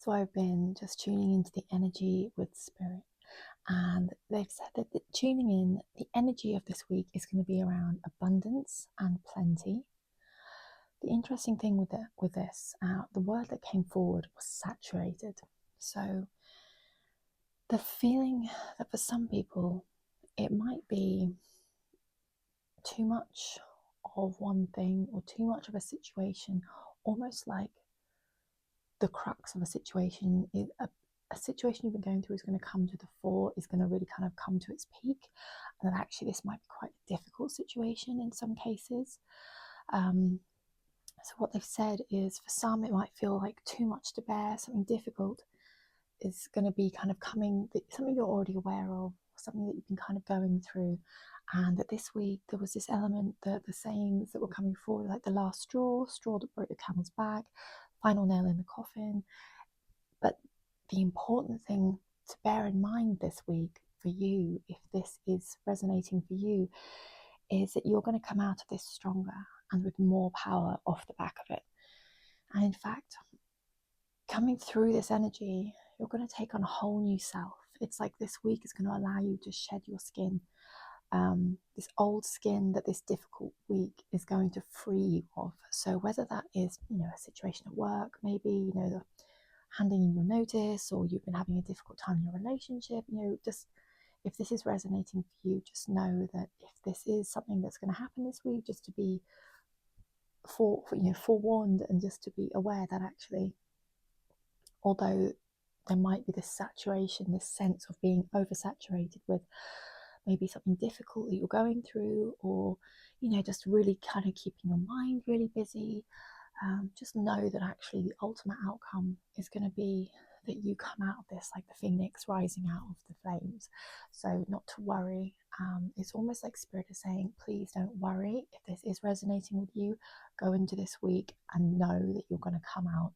So I've been just tuning into the energy with spirit, and they've said that tuning in, the energy of this week is going to be around abundance and plenty. The interesting thing with this, the word that came forward was saturated. So the feeling that for some people it might be too much of one thing or too much of a situation, almost like the crux of a situation is a situation you've been going through is going to come to the fore, is going to really kind of come to its peak, and that actually this might be quite a difficult situation in some cases. So what they've said is for some it might feel like too much to bear, something difficult is going to be kind of coming, something you're already aware of, something that you've been kind of going through, and that this week there was this element that the sayings that were coming forward, like the last straw that broke the camel's back, final nail in the coffin. But the important thing to bear in mind this week for you, if this is resonating for you, is that you're going to come out of this stronger and with more power off the back of it. And in fact, coming through this energy, you're going to take on a whole new self. It's like this week is going to allow you to shed your skin. This old skin that this difficult week is going to free you of. So whether that is, a situation at work, maybe, the handing in your notice, or you've been having a difficult time in your relationship, just if this is resonating for you, just know that if this is something that's going to happen this week, just to be forewarned, and just to be aware that actually, although there might be this saturation, this sense of being oversaturated with maybe something difficult that you're going through, or just really kind of keeping your mind really busy, just know that actually the ultimate outcome is going to be that you come out of this like the phoenix rising out of the flames. So not to worry. It's almost like spirit is saying, please don't worry. If this is resonating with you, go into this week and know that you're going to come out.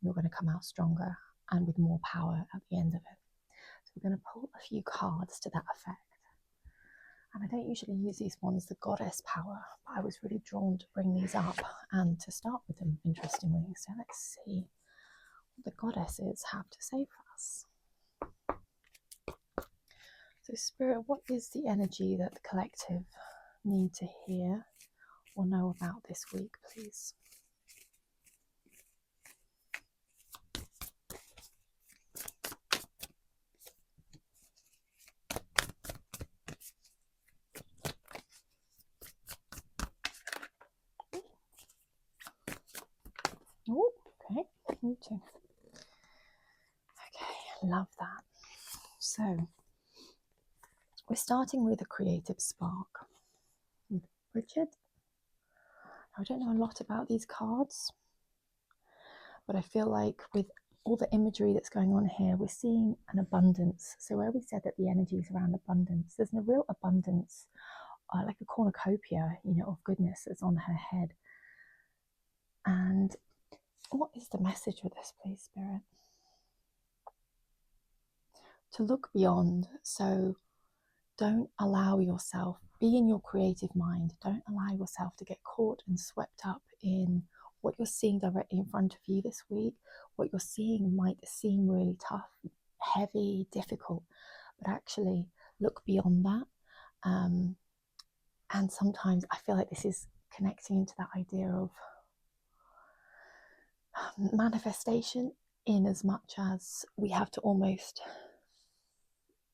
You're going to come out stronger and with more power at the end of it. So we're going to pull a few cards to that effect. And I don't usually use these ones, the goddess power, but I was really drawn to bring these up and to start with them, interestingly. So let's see what the goddesses have to say for us. So Spirit, what is the energy that the collective need to hear or know about this week, please? Oh, okay, me too. Okay, love that. So we're starting with a creative spark with Bridget. I don't know a lot about these cards, but I feel like with all the imagery that's going on here, we're seeing an abundance. So where we said that the energy is around abundance, there's a real abundance, like a cornucopia, of goodness that's on her head. And what is the message with this, please, Spirit? To look beyond. So don't allow yourself, be in your creative mind. Don't allow yourself to get caught and swept up in what you're seeing directly in front of you this week. What you're seeing might seem really tough, heavy, difficult, but actually look beyond that. And sometimes I feel like this is connecting into that idea of manifestation, in as much as we have to almost,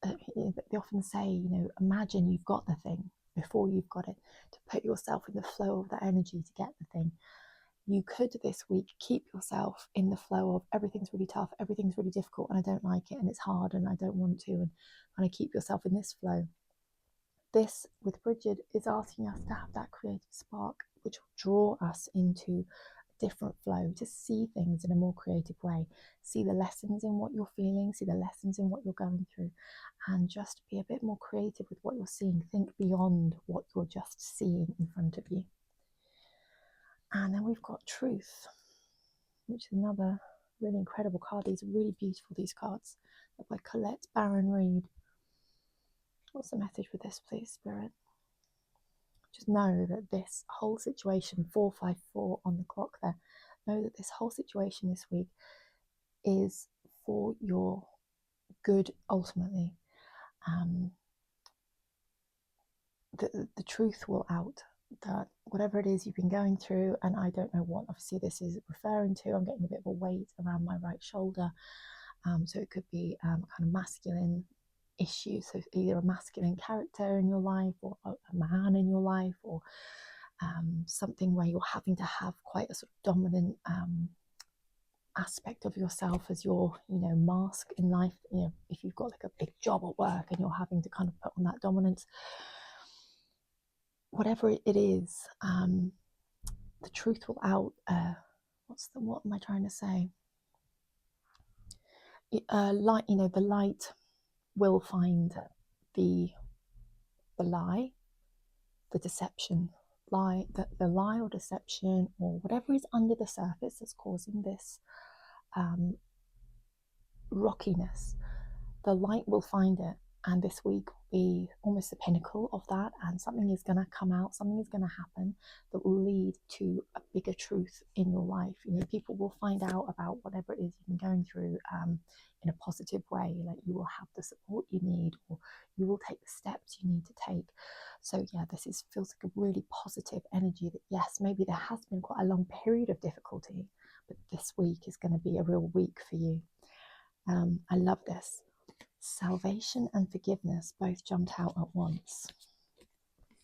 they often say, imagine you've got the thing before you've got it, to put yourself in the flow of that energy to get the thing. You could this week keep yourself in the flow of everything's really tough, everything's really difficult, and I don't like it, and it's hard, and I don't want to, and kind of keep yourself in this flow. This, with Bridget, is asking us to have that creative spark, which will draw us into a different flow, to see things in a more creative way, see the lessons in what you're feeling, see the lessons in what you're going through, and just be a bit more creative with what you're seeing. Think beyond what you're just seeing in front of you. And then we've got Truth, which is another really incredible card. These are really beautiful, these cards. They're by Colette Baron-Reid. What's the message with this, please, Spirit? Just know that this whole situation, 454 on the clock there, know that this whole situation this week is for your good ultimately. The truth will out, that whatever it is you've been going through, and I don't know what obviously this is referring to, I'm getting a bit of a weight around my right shoulder, so it could be kind of masculine issues, so either a masculine character in your life, or a man in your life, or something where you're having to have quite a sort of dominant aspect of yourself as your mask in life. If you've got like a big job at work and you're having to kind of put on that dominance, whatever it is, the truth will out. What am I trying to say? Light, the light will find the lie, the deception, the lie or deception, or whatever is under the surface that's causing this rockiness. The light will find it, and this week will be almost the pinnacle of that, and something is going to come out, something is going to happen that will lead to a bigger truth in your life. People will find out about whatever it is you've been going through in a positive way. Like, you will have the support you need, or you will take the steps you need to take. So yeah, feels like a really positive energy that yes, maybe there has been quite a long period of difficulty, but this week is going to be a real week for you. I love this. Salvation and forgiveness both jumped out at once.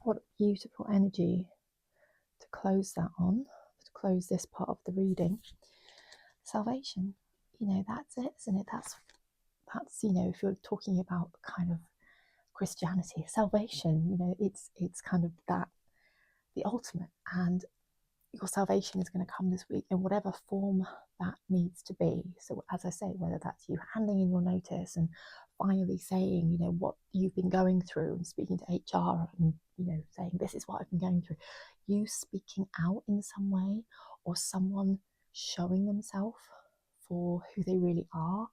What a beautiful energy to close that on, to close this part of the reading. Salvation, that's it, isn't it? That's if you're talking about kind of Christianity, salvation, it's kind of that, the ultimate, and your salvation is going to come this week in whatever form that needs to be. So as I say, whether that's you handing in your notice and finally saying, what you've been going through, and speaking to HR and, saying, this is what I've been going through, you speaking out in some way, or someone showing themselves for who they really are.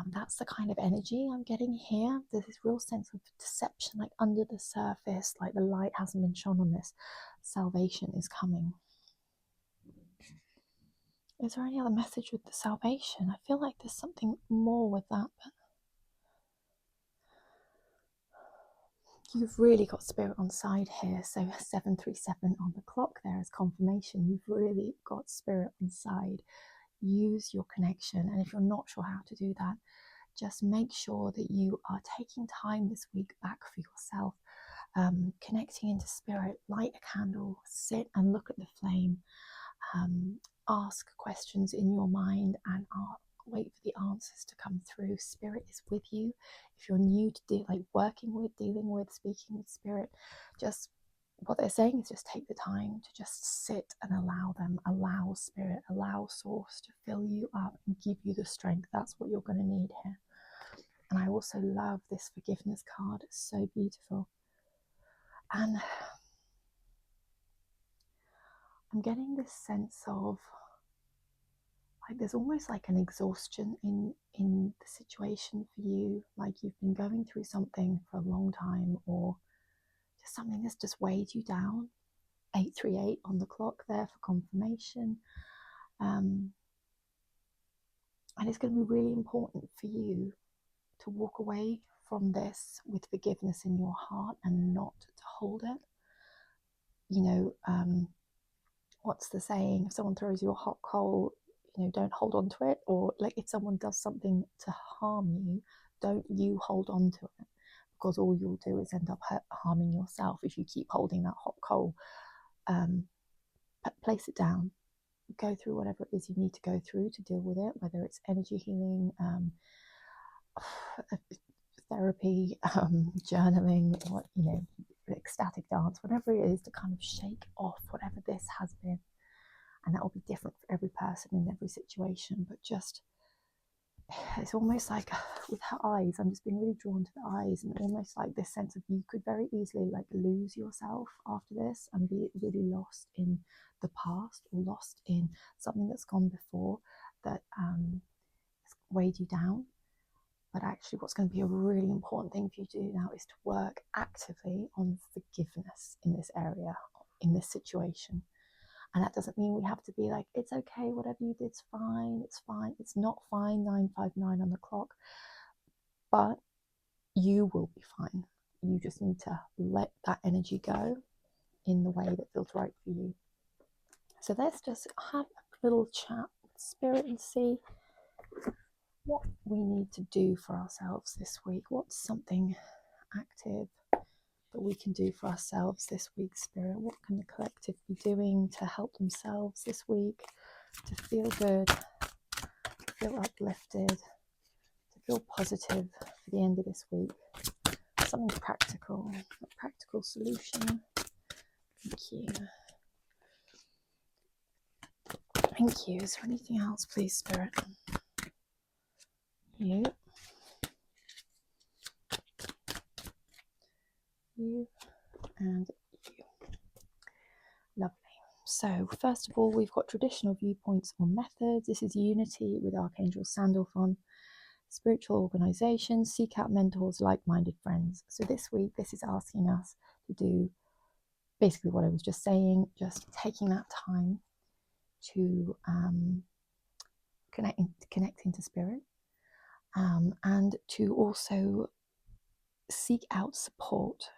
That's the kind of energy I'm getting here. There's this real sense of deception, like under the surface, like the light hasn't been shone on this. Salvation is coming. Is there any other message with the salvation? I feel like there's something more with that, but you've really got spirit on side here. So 737 on the clock there is confirmation. You've really got spirit on side. Use your connection, and if you're not sure how to do that, just make sure that you are taking time this week back for yourself, connecting into spirit. Light a candle, sit and look at the flame, ask questions in your mind, and wait for the answers to come through. Spirit is with you. If you're new to dealing with, speaking with spirit, just what they're saying is just take the time to just sit and allow spirit, allow source to fill you up and give you the strength. That's what you're going to need here. And I also love this forgiveness card. It's so beautiful. And I'm getting this sense of like there's almost like an exhaustion in the situation for you, like you've been going through something for a long time, or just something that's just weighed you down. 838 on the clock there for confirmation. And it's going to be really important for you to walk away from this with forgiveness in your heart and not to hold it. What's the saying? If someone throws you a hot coal, don't hold on to it. Or like if someone does something to harm you, don't you hold on to it, because all you'll do is end up harming yourself if you keep holding that hot coal. Place it down. Go through whatever it is you need to go through to deal with it, whether it's energy healing, therapy, journaling, or ecstatic dance, whatever it is, to kind of shake off whatever this has been. And that will be different for every person in every situation, but just, it's almost like with her eyes, I'm just being really drawn to the eyes, and almost like this sense of you could very easily like lose yourself after this and be really lost in the past, or lost in something that's gone before that has weighed you down. But actually what's going to be a really important thing for you to do now is to work actively on forgiveness in this area, in this situation. And that doesn't mean we have to be like, it's okay, whatever you did's fine, it's fine. It's not fine, 9:59 on the clock, but you will be fine. You just need to let that energy go in the way that feels right for you. So let's just have a little chat with Spirit and see what we need to do for ourselves this week. What's something active that we can do for ourselves this week, Spirit? What can the collective be doing to help themselves this week to feel good, to feel uplifted, to feel positive for the end of this week? Something practical, a practical solution. Thank you. Thank you. Is there anything else, please, Spirit? You. You and you. Lovely. So, first of all, we've got traditional viewpoints or methods. This is unity with Archangel Sandalphon. Spiritual organizations, seek out mentors, like-minded friends. So this week, this is asking us to do basically what I was just saying, just taking that time to connecting to Spirit, and to also seek out support.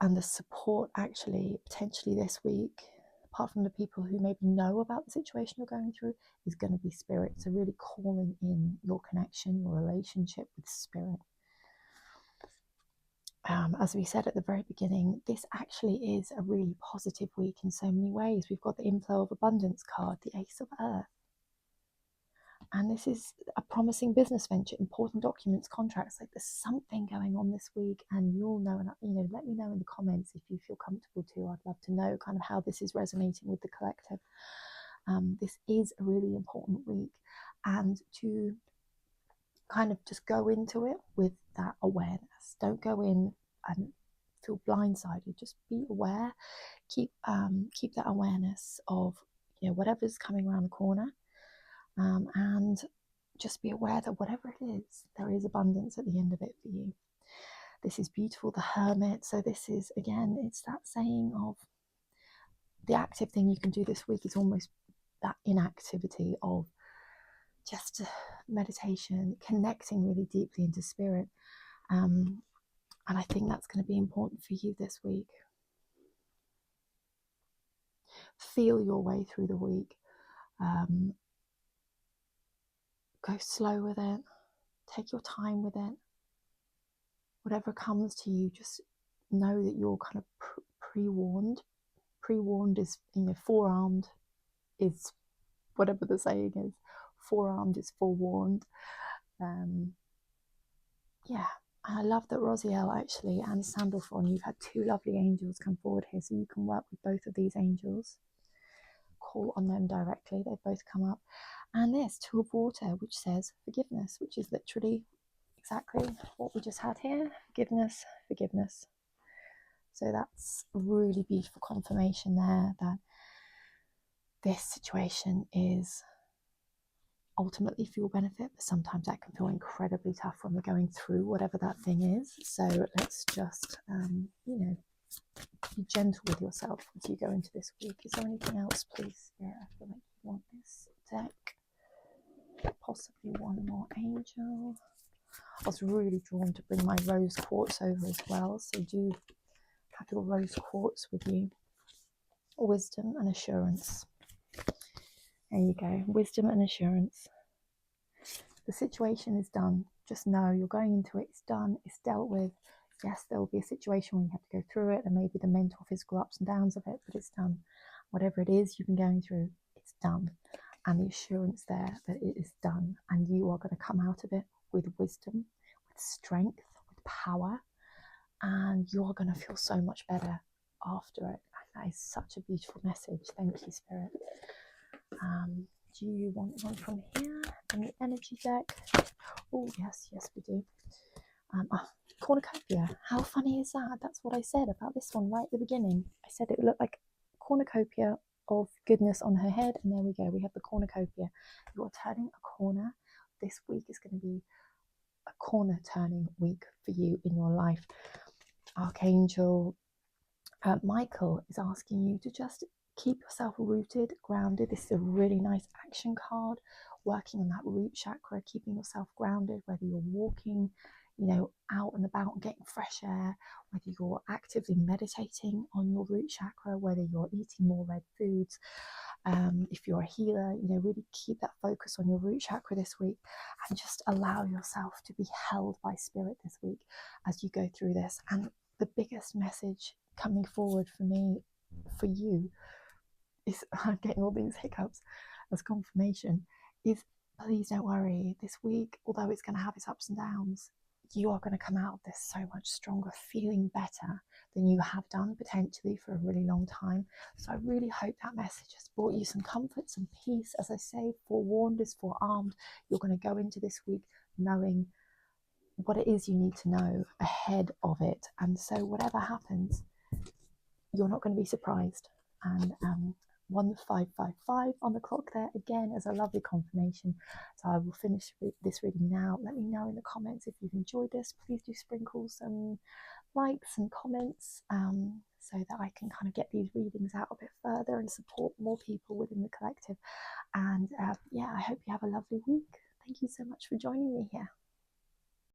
And the support actually potentially this week, apart from the people who maybe know about the situation you're going through, is going to be Spirit. So really calling in your connection, your relationship with Spirit. As we said at the very beginning, this actually is a really positive week in so many ways. We've got the inflow of abundance card, the Ace of Earth. And this is a promising business venture, important documents, contracts. Like there's something going on this week, and you'll know. And let me know in the comments if you feel comfortable to. I'd love to know kind of how this is resonating with the collective. This is a really important week, and to kind of just go into it with that awareness. Don't go in and feel blindsided. Just be aware. Keep that awareness of whatever's coming around the corner. And just be aware that whatever it is, there is abundance at the end of it for you. This is beautiful, the Hermit. So this is, again, it's that saying of the active thing you can do this week is almost that inactivity of just meditation, connecting really deeply into Spirit. And I think that's going to be important for you this week. Feel your way through the week. Go slow with it. Take your time with it. Whatever comes to you, just know that you're kind of pre-warned. Pre-warned is, forearmed is whatever the saying is. Forearmed is forewarned. Yeah. And I love that Rosiel actually and Sandalphon, you've had two lovely angels come forward here, so you can work with both of these angels. Call on them directly. They've both come up. And this Two of Water, which says forgiveness, which is literally exactly what we just had here. Forgiveness, forgiveness. So that's really beautiful confirmation there that this situation is ultimately for your benefit, but sometimes that can feel incredibly tough when we're going through whatever that thing is. So let's just, be gentle with yourself as you go into this week. Is there anything else, please? Yeah, I feel like you want this deck. Possibly one more angel. I was really drawn to bring my rose quartz over as well, so do have your rose quartz with you. Wisdom and assurance. There you go. Wisdom and assurance. The situation is done. Just know you're going into it. It's done. It's dealt with. Yes, there will be a situation where you have to go through it and maybe the mental, physical ups and downs of it, but it's done. Whatever it is you've been going through, it's done. And the assurance there that it is done, and you are going to come out of it with wisdom, with strength, with power, and you're going to feel so much better after it. And that is such a beautiful message. Thank you, Spirit. Do you want one from here, from the energy deck? Oh, yes, we do. Cornucopia. How funny is that? That's what I said about this one right at the beginning. I said it looked like a cornucopia of goodness on her head, and there we go. We have the cornucopia. You are turning a corner. This week is going to be a corner turning week for you in your life. Archangel Michael is asking you to just keep yourself rooted, grounded. This is a really nice action card, working on that root chakra, keeping yourself grounded, whether you're walking, out and about getting fresh air, whether you're actively meditating on your root chakra, whether you're eating more red foods. If you're a healer, really keep that focus on your root chakra this week, and just allow yourself to be held by spirit this week as you go through this. And the biggest message coming forward for me, for you, is I'm getting all these hiccups as confirmation, is please don't worry. This week, although it's going to have its ups and downs, you are going to come out of this so much stronger, feeling better than you have done potentially for a really long time. So I really hope that message has brought you some comfort, some peace. As I say, forewarned is forearmed. You're going to go into this week knowing what it is you need to know ahead of it. And so whatever happens, you're not going to be surprised. And 1555 on the clock there again as a lovely confirmation. So I will finish this reading now. Let me know in the comments if you've enjoyed this. Please do sprinkle some likes and comments, so that I can kind of get these readings out a bit further and support more people within the collective. And I hope you have a lovely week. Thank you so much for joining me here.